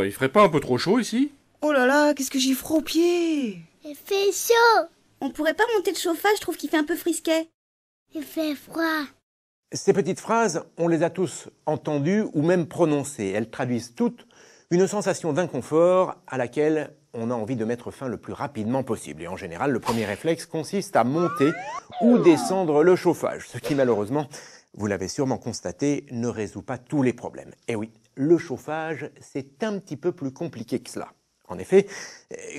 il ferait pas un peu trop chaud ici? Oh là là, qu'est-ce que j'ai froid aux pieds. Il fait chaud. On pourrait pas monter le chauffage, je trouve qu'il fait un peu frisquet. Il fait froid. Ces petites phrases, on les a tous entendues ou même prononcées. Elles traduisent toutes une sensation d'inconfort à laquelle on a envie de mettre fin le plus rapidement possible. Et en général, le premier réflexe consiste à monter ou descendre le chauffage, ce qui malheureusement, vous l'avez sûrement constaté, ne résout pas tous les problèmes. Et oui, le chauffage, c'est un petit peu plus compliqué que cela. En effet,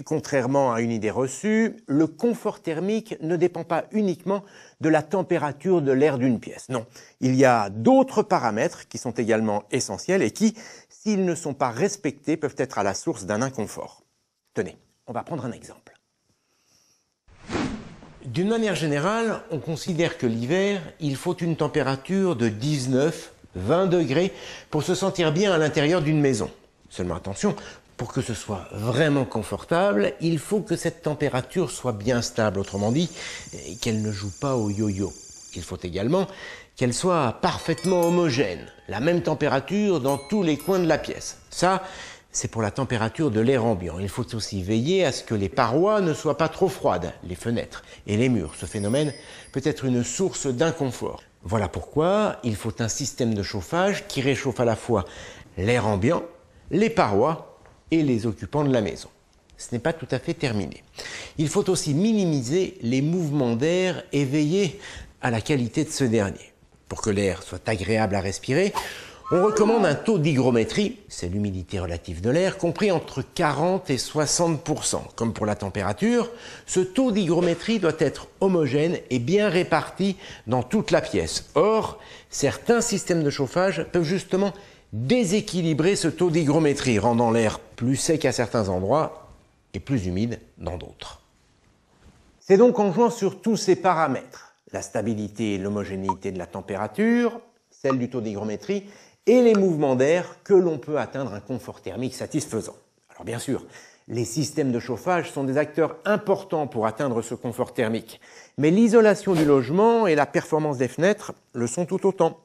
contrairement à une idée reçue, le confort thermique ne dépend pas uniquement de la température de l'air d'une pièce. Non, il y a d'autres paramètres qui sont également essentiels et qui, s'ils ne sont pas respectés, peuvent être à la source d'un inconfort. Tenez, on va prendre un exemple. D'une manière générale, on considère que l'hiver, il faut une température de 19-20 degrés pour se sentir bien à l'intérieur d'une maison. Seulement attention, pour que ce soit vraiment confortable, il faut que cette température soit bien stable, autrement dit, qu'elle ne joue pas au yo-yo. Il faut également qu'elle soit parfaitement homogène, la même température dans tous les coins de la pièce. Ça, c'est pour la température de l'air ambiant. Il faut aussi veiller à ce que les parois ne soient pas trop froides, les fenêtres et les murs. Ce phénomène peut être une source d'inconfort. Voilà pourquoi il faut un système de chauffage qui réchauffe à la fois l'air ambiant, les parois et les occupants de la maison. Ce n'est pas tout à fait terminé. Il faut aussi minimiser les mouvements d'air et veiller à la qualité de ce dernier. Pour que l'air soit agréable à respirer, on recommande un taux d'hygrométrie, c'est l'humidité relative de l'air, compris entre 40 et 60%. Comme pour la température, ce taux d'hygrométrie doit être homogène et bien réparti dans toute la pièce. Or, certains systèmes de chauffage peuvent justement déséquilibrer ce taux d'hygrométrie, rendant l'air plus sec à certains endroits et plus humide dans d'autres. C'est donc en jouant sur tous ces paramètres, la stabilité et l'homogénéité de la température, celle du taux d'hygrométrie et les mouvements d'air, que l'on peut atteindre un confort thermique satisfaisant. Alors bien sûr, les systèmes de chauffage sont des acteurs importants pour atteindre ce confort thermique, mais l'isolation du logement et la performance des fenêtres le sont tout autant.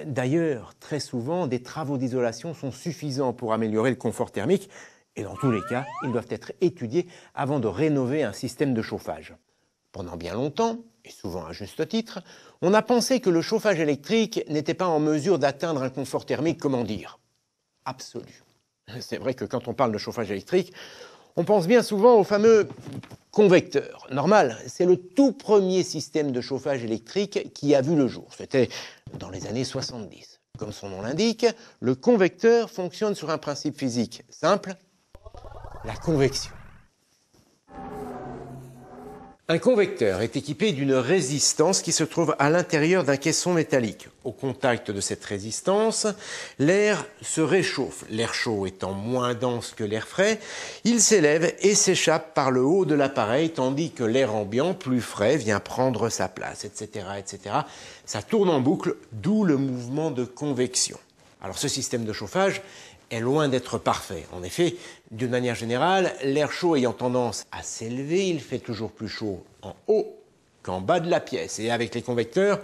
D'ailleurs, très souvent, des travaux d'isolation sont suffisants pour améliorer le confort thermique et dans tous les cas, ils doivent être étudiés avant de rénover un système de chauffage. Pendant bien longtemps, et souvent à juste titre, on a pensé que le chauffage électrique n'était pas en mesure d'atteindre un confort thermique, comment dire, absolu. C'est vrai que quand on parle de chauffage électrique, on pense bien souvent au fameux convecteur. Normal, c'est le tout premier système de chauffage électrique qui a vu le jour. C'était dans les années 70. Comme son nom l'indique, le convecteur fonctionne sur un principe physique simple, la convection. Un convecteur est équipé d'une résistance qui se trouve à l'intérieur d'un caisson métallique. Au contact de cette résistance, l'air se réchauffe. L'air chaud étant moins dense que l'air frais, il s'élève et s'échappe par le haut de l'appareil, tandis que l'air ambiant, plus frais, vient prendre sa place, etc., etc. Ça tourne en boucle, d'où le mouvement de convection. Alors ce système de chauffage est loin d'être parfait. En effet, d'une manière générale, l'air chaud ayant tendance à s'élever, il fait toujours plus chaud en haut qu'en bas de la pièce. Et avec les convecteurs,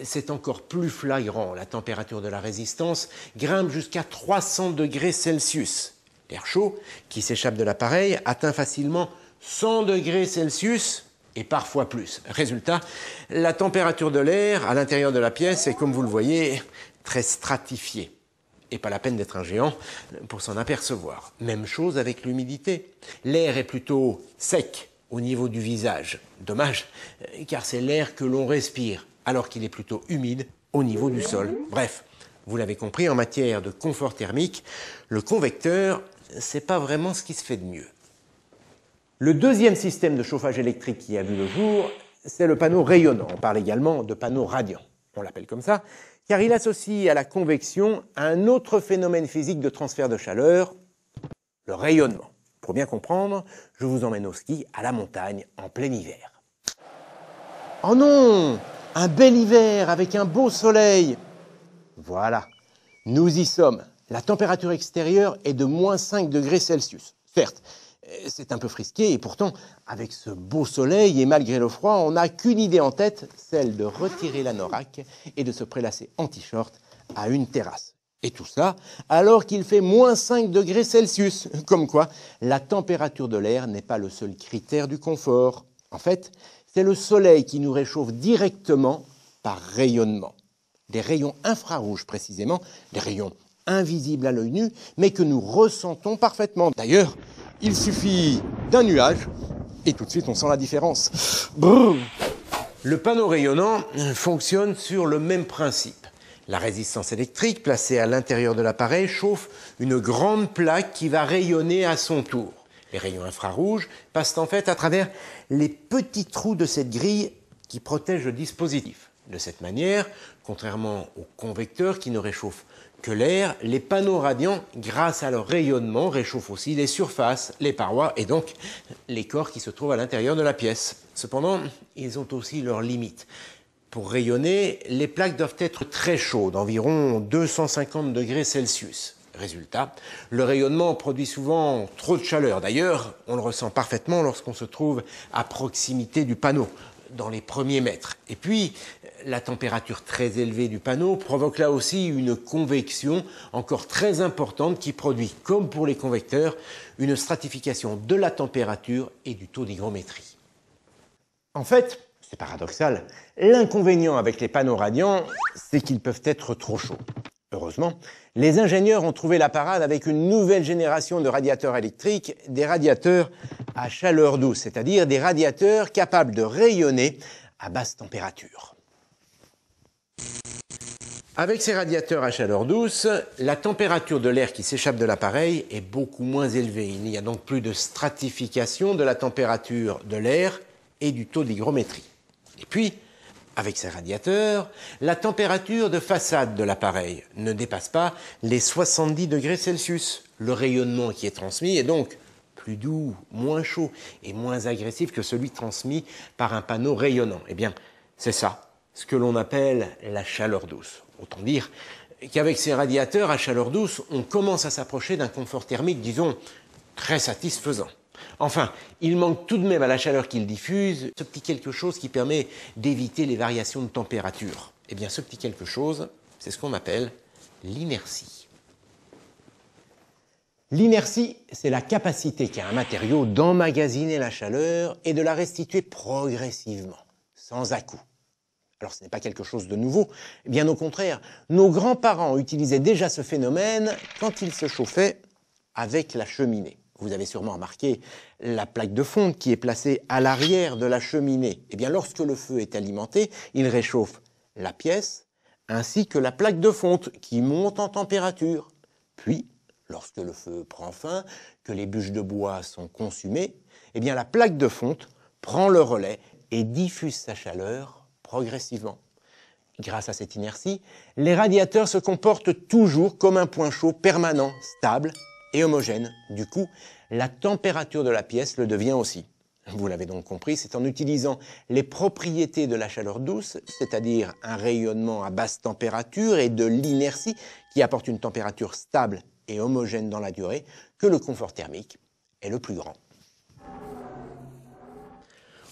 c'est encore plus flagrant. La température de la résistance grimpe jusqu'à 300 degrés Celsius. L'air chaud qui s'échappe de l'appareil atteint facilement 100 degrés Celsius et parfois plus. Résultat, la température de l'air à l'intérieur de la pièce est, comme vous le voyez, très stratifiée. Et pas la peine d'être un géant pour s'en apercevoir. Même chose avec l'humidité. L'air est plutôt sec au niveau du visage. Dommage, car c'est l'air que l'on respire, alors qu'il est plutôt humide au niveau du sol. Bref, vous l'avez compris, en matière de confort thermique, le convecteur, c'est pas vraiment ce qui se fait de mieux. Le deuxième système de chauffage électrique qui a vu le jour, c'est le panneau rayonnant. On parle également de panneau radiant. On l'appelle comme ça, car il associe à la convection un autre phénomène physique de transfert de chaleur, le rayonnement. Pour bien comprendre, je vous emmène au ski, à la montagne, en plein hiver. Oh non! Un bel hiver avec un beau soleil! Voilà, nous y sommes. La température extérieure est de moins 5 degrés Celsius. Certes, c'est un peu frisqué et pourtant, avec ce beau soleil et malgré le froid, on n'a qu'une idée en tête, celle de retirer l'anorak et de se prélasser en t-shirt à une terrasse. Et tout ça alors qu'il fait moins 5 degrés Celsius. Comme quoi, la température de l'air n'est pas le seul critère du confort. En fait, c'est le soleil qui nous réchauffe directement par rayonnement. Des rayons infrarouges précisément, des rayons invisibles à l'œil nu, mais que nous ressentons parfaitement. D'ailleurs, il suffit d'un nuage et tout de suite on sent la différence. Brrr. Le panneau rayonnant fonctionne sur le même principe. La résistance électrique placée à l'intérieur de l'appareil chauffe une grande plaque qui va rayonner à son tour. Les rayons infrarouges passent en fait à travers les petits trous de cette grille qui protège le dispositif. De cette manière, contrairement aux convecteurs qui ne réchauffent que l'air, les panneaux radiants, grâce à leur rayonnement, réchauffent aussi les surfaces, les parois et donc les corps qui se trouvent à l'intérieur de la pièce. Cependant, ils ont aussi leurs limites. Pour rayonner, les plaques doivent être très chaudes, environ 250 degrés Celsius. Résultat, le rayonnement produit souvent trop de chaleur. D'ailleurs, on le ressent parfaitement lorsqu'on se trouve à proximité du panneau, dans les premiers mètres. Et puis, la température très élevée du panneau provoque là aussi une convection encore très importante qui produit, comme pour les convecteurs, une stratification de la température et du taux d'hygrométrie. En fait, c'est paradoxal, l'inconvénient avec les panneaux radiants, c'est qu'ils peuvent être trop chauds. Heureusement, les ingénieurs ont trouvé la parade avec une nouvelle génération de radiateurs électriques, des radiateurs à chaleur douce, c'est-à-dire des radiateurs capables de rayonner à basse température. Avec ces radiateurs à chaleur douce, la température de l'air qui s'échappe de l'appareil est beaucoup moins élevée. Il n'y a donc plus de stratification de la température de l'air et du taux d'hygrométrie. Et puis, avec ces radiateurs, la température de façade de l'appareil ne dépasse pas les 70 degrés Celsius. Le rayonnement qui est transmis est donc plus doux, moins chaud et moins agressif que celui transmis par un panneau rayonnant. Eh bien, c'est ça, ce que l'on appelle la chaleur douce. Autant dire qu'avec ces radiateurs à chaleur douce, on commence à s'approcher d'un confort thermique, disons, très satisfaisant. Enfin, il manque tout de même à la chaleur qu'il diffuse ce petit quelque chose qui permet d'éviter les variations de température. Eh bien, ce petit quelque chose, c'est ce qu'on appelle l'inertie. L'inertie, c'est la capacité qu'a un matériau d'emmagasiner la chaleur et de la restituer progressivement, sans à-coups. Alors, ce n'est pas quelque chose de nouveau, bien au contraire. Nos grands-parents utilisaient déjà ce phénomène quand ils se chauffaient avec la cheminée. Vous avez sûrement remarqué la plaque de fonte qui est placée à l'arrière de la cheminée. Eh bien, lorsque le feu est alimenté, il réchauffe la pièce ainsi que la plaque de fonte qui monte en température. Puis, lorsque le feu prend fin, que les bûches de bois sont consumées, eh bien, la plaque de fonte prend le relais et diffuse sa chaleur progressivement. Grâce à cette inertie, les radiateurs se comportent toujours comme un point chaud permanent, stable et homogène. Du coup, la température de la pièce le devient aussi. Vous l'avez donc compris, c'est en utilisant les propriétés de la chaleur douce, c'est-à-dire un rayonnement à basse température et de l'inertie qui apporte une température stable et homogène dans la durée, que le confort thermique est le plus grand.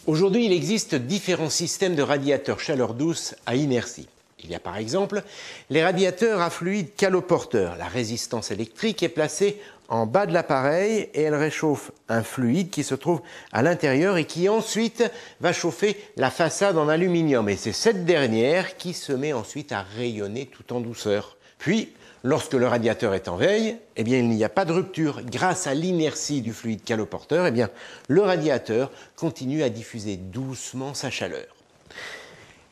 Aujourd'hui, il existe différents systèmes de radiateurs chaleur douce à inertie. Il y a par exemple les radiateurs à fluide caloporteur. La résistance électrique est placée en bas de l'appareil et elle réchauffe un fluide qui se trouve à l'intérieur et qui ensuite va chauffer la façade en aluminium. Et c'est cette dernière qui se met ensuite à rayonner tout en douceur. Puis, lorsque le radiateur est en veille, eh bien, il n'y a pas de rupture. Grâce à l'inertie du fluide caloporteur, eh bien, le radiateur continue à diffuser doucement sa chaleur.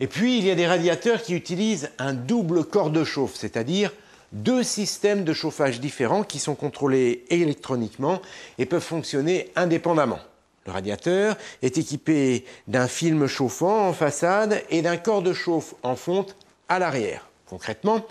Et puis, il y a des radiateurs qui utilisent un double corps de chauffe, c'est-à-dire deux systèmes de chauffage différents qui sont contrôlés électroniquement et peuvent fonctionner indépendamment. Le radiateur est équipé d'un film chauffant en façade et d'un corps de chauffe en fonte à l'arrière. Concrètement,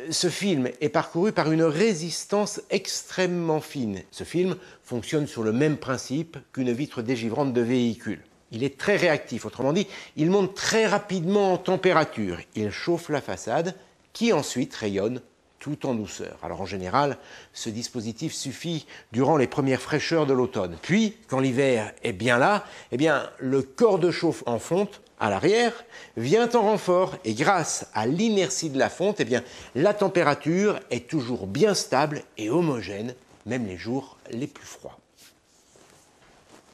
ce film est parcouru par une résistance extrêmement fine. Ce film fonctionne sur le même principe qu'une vitre dégivrante de véhicule. Il est très réactif, autrement dit, il monte très rapidement en température. Il chauffe la façade qui ensuite rayonne tout en douceur. Alors en général, ce dispositif suffit durant les premières fraîcheurs de l'automne. Puis, quand l'hiver est bien là, eh bien, le corps de chauffe en fonte à l'arrière, vient en renfort et grâce à l'inertie de la fonte, eh bien, la température est toujours bien stable et homogène, même les jours les plus froids.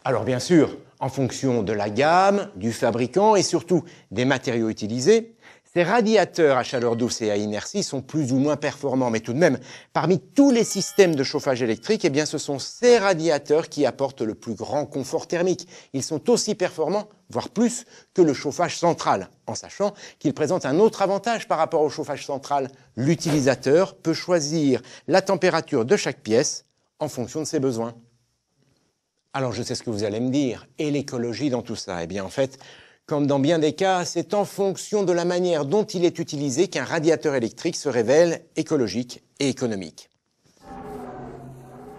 Alors bien sûr, en fonction de la gamme, du fabricant et surtout des matériaux utilisés, ces radiateurs à chaleur douce et à inertie sont plus ou moins performants. Mais tout de même, parmi tous les systèmes de chauffage électrique, eh bien, ce sont ces radiateurs qui apportent le plus grand confort thermique. Ils sont aussi performants, voire plus, que le chauffage central, en sachant qu'ils présentent un autre avantage par rapport au chauffage central. L'utilisateur peut choisir la température de chaque pièce en fonction de ses besoins. Alors je sais ce que vous allez me dire, et l'écologie dans tout ça? Eh bien en fait, comme dans bien des cas, c'est en fonction de la manière dont il est utilisé qu'un radiateur électrique se révèle écologique et économique.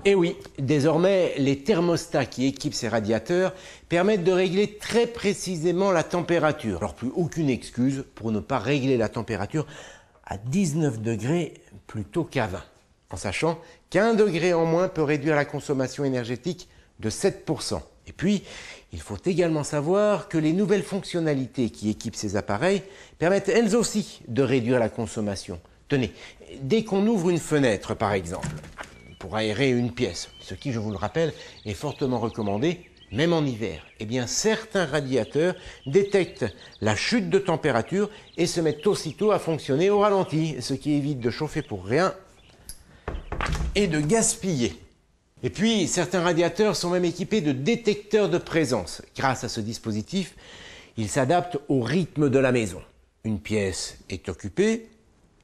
Et oui, désormais, les thermostats qui équipent ces radiateurs permettent de régler très précisément la température. Alors plus aucune excuse pour ne pas régler la température à 19 degrés plutôt qu'à 20, en sachant qu'1 degré en moins peut réduire la consommation énergétique de 7%. Et puis, il faut également savoir que les nouvelles fonctionnalités qui équipent ces appareils permettent elles aussi de réduire la consommation. Tenez, dès qu'on ouvre une fenêtre par exemple, pour aérer une pièce, ce qui, je vous le rappelle, est fortement recommandé, même en hiver, eh bien certains radiateurs détectent la chute de température et se mettent aussitôt à fonctionner au ralenti, ce qui évite de chauffer pour rien et de gaspiller. Et puis, certains radiateurs sont même équipés de détecteurs de présence. Grâce à ce dispositif, ils s'adaptent au rythme de la maison. Une pièce est occupée,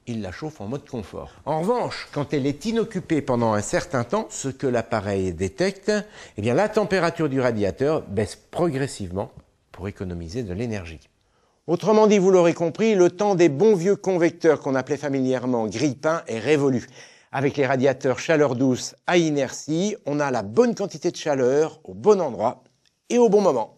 il la chauffe en mode confort. En revanche, quand elle est inoccupée pendant un certain temps, ce que l'appareil détecte, eh bien la température du radiateur baisse progressivement pour économiser de l'énergie. Autrement dit, vous l'aurez compris, le temps des bons vieux convecteurs qu'on appelait familièrement grille-pain est révolu. Avec les radiateurs chaleur douce à inertie, on a la bonne quantité de chaleur au bon endroit et au bon moment.